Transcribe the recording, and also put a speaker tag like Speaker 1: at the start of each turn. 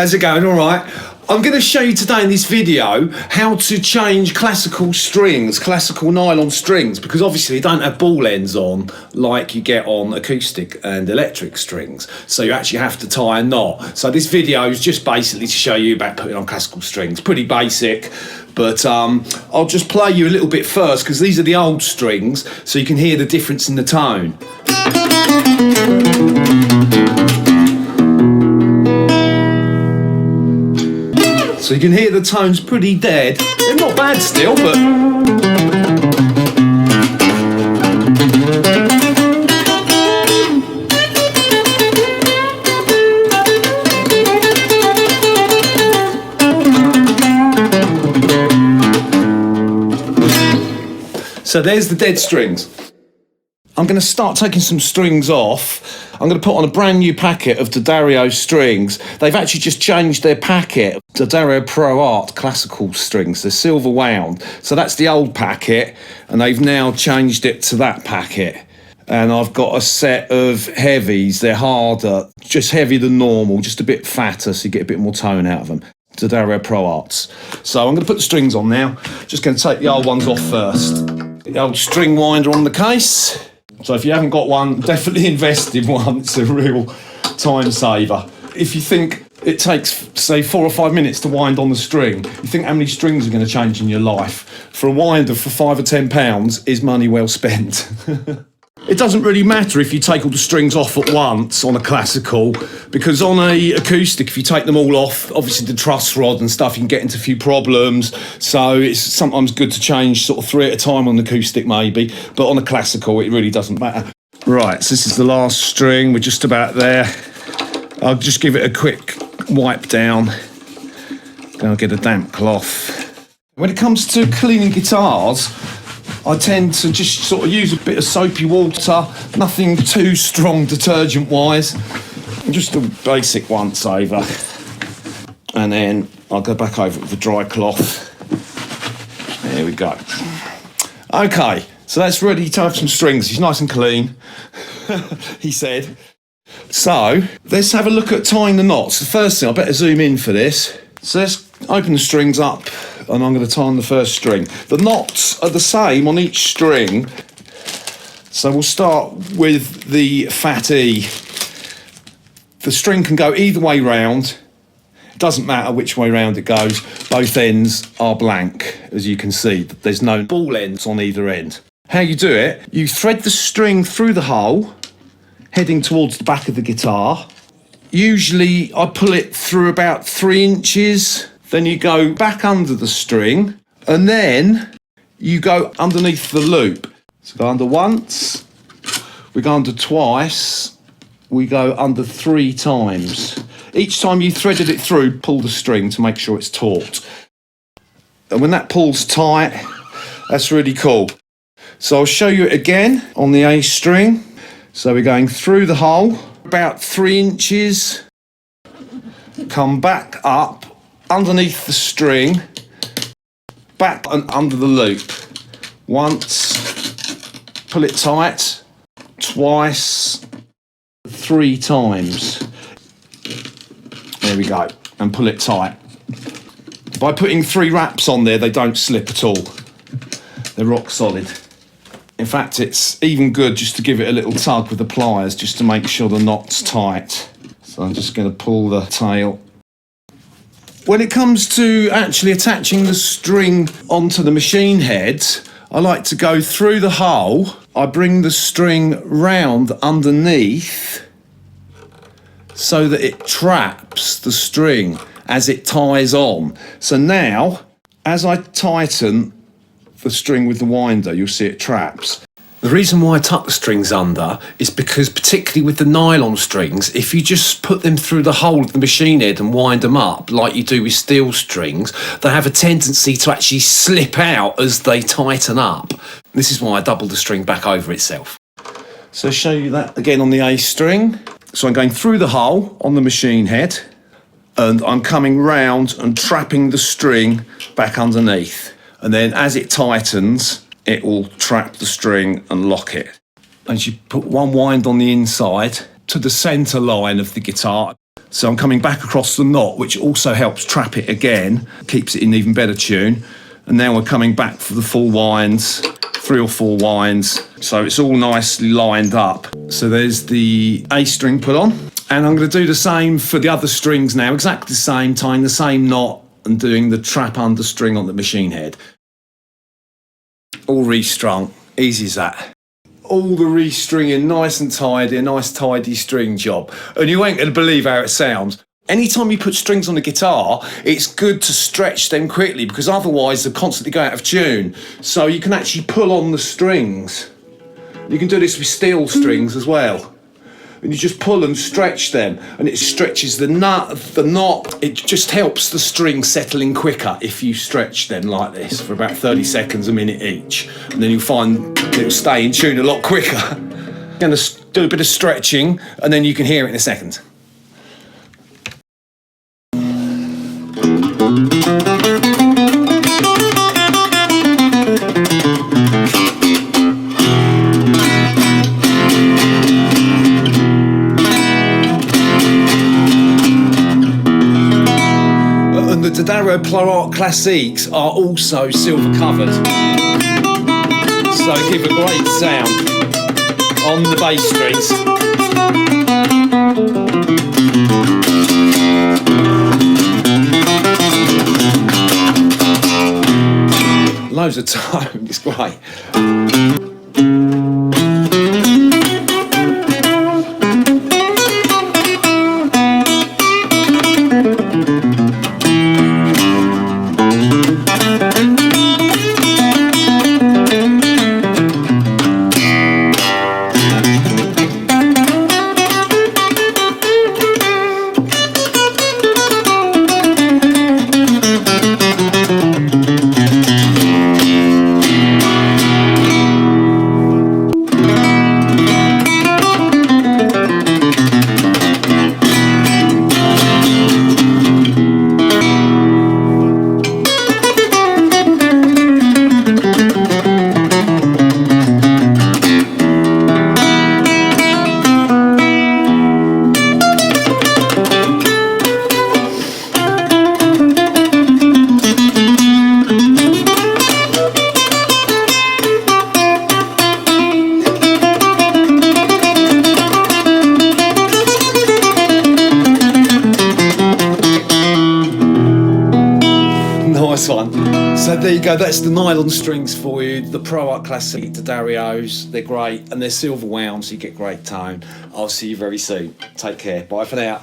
Speaker 1: How's it going? All right. I'm going to show you today in this video how to change classical strings, classical nylon strings, because obviously you don't have ball ends on like you get on acoustic and electric strings. So you actually have to tie a knot. So this video is just basically to show you about putting on classical strings. Pretty basic, but I'll just play you a little bit first because these are the old strings, so you can hear the difference in the tone. So you can hear the tone's pretty dead. They're not bad still, but... So there's the dead strings. I'm going to start taking some strings off. I'm going to put on a brand new packet of Addario strings. They've actually just changed their packet. Addario Pro Art classical strings. They're silver wound. So that's the old packet, and they've now changed it to that packet. And I've got a set of heavies. They're harder, just heavier than normal, just a bit fatter, so you get a bit more tone out of them. Addario Pro Arts. So I'm going to put the strings on now. Just going to take the old ones off first. The old string winder on the case. So if you haven't got one, definitely invest in one. It's a real time saver. If you think it takes, say, 4 or 5 minutes to wind on the string, you think how many strings are going to change in your life. For a winder for £5 or £10 is money well spent. It doesn't really matter if you take all the strings off at once on a classical, because on a acoustic, if you take them all off, obviously the truss rod and stuff, you can get into a few problems. So it's sometimes good to change sort of 3 at a time on the acoustic maybe, but on a classical, it really doesn't matter. Right, so this is the last string. We're just about there. I'll just give it a quick wipe down. Then I'll get a damp cloth. When it comes to cleaning guitars, I tend to just sort of use a bit of soapy water, nothing too strong detergent-wise, just a basic once over. And then I'll go back over with the dry cloth. There we go. Okay, so that's ready to have some strings. It's nice and clean, he said. So let's have a look at tying the knots. The first thing, I better zoom in for this. So let's open the strings up, and I'm going to tie on the first string. The knots are the same on each string. So we'll start with the fat E. The string can go either way round. It doesn't matter which way round it goes. Both ends are blank, as you can see. There's no ball ends on either end. How you do it, you thread the string through the hole, heading towards the back of the guitar. Usually I pull it through about 3 inches. Then you go back under the string, and then you go underneath the loop. So go under once, we go under twice, we go under 3 times. Each time you threaded it through, pull the string to make sure it's taut. And when that pulls tight, that's really cool. So I'll show you it again on the A string. So we're going through the hole, about 3 inches, come back up, underneath the string, back and under the loop. Once, pull it tight, twice, 3 times. There we go, and pull it tight. By putting 3 wraps on there, they don't slip at all. They're rock solid. In fact, it's even good just to give it a little tug with the pliers, just to make sure the knot's tight. So I'm just going to pull the tail. When it comes to actually attaching the string onto the machine head, I like to go through the hole. I bring the string round underneath so that it traps the string as it ties on. So now, as I tighten the string with the winder, you'll see it traps. The reason why I tuck the strings under is because, particularly with the nylon strings, if you just put them through the hole of the machine head and wind them up like you do with steel strings, they have a tendency to actually slip out as they tighten up. This is why I double the string back over itself. So I'll show you that again on the A string. So I'm going through the hole on the machine head, and I'm coming round and trapping the string back underneath. And then as it tightens, it will trap the string and lock it. And you put one wind on the inside to the centre line of the guitar. So I'm coming back across the knot, which also helps trap it again, keeps it in even better tune. And now we're coming back for the full winds, 3 or 4 winds. So it's all nicely lined up. So there's the A string put on. And I'm going to do the same for the other strings now, exactly the same, tying the same knot and doing the trap under string on the machine head. All restrung, easy as that. All the restringing nice and tidy, a nice tidy string job. And you ain't going to believe how it sounds. Anytime you put strings on the guitar, it's good to stretch them quickly because otherwise they'll constantly go out of tune. So you can actually pull on the strings. You can do this with steel strings as well. And you just pull and stretch them, and it stretches the knot. It just helps the string settle in quicker if you stretch them like this for about 30 seconds, a minute each. And then you'll find it'll stay in tune a lot quicker. I'm going to do a bit of stretching, and then you can hear it in a second. And the Addario Pro Art Classiques are also silver covered, so give a great sound on the bass strings. Loads of tone, it's great. Nice one. So there you go, that's the nylon strings for you, the Pro Art Classic Addarios. They're great and they're silver wound, so you get great tone. I'll see you very soon. Take care. Bye for now.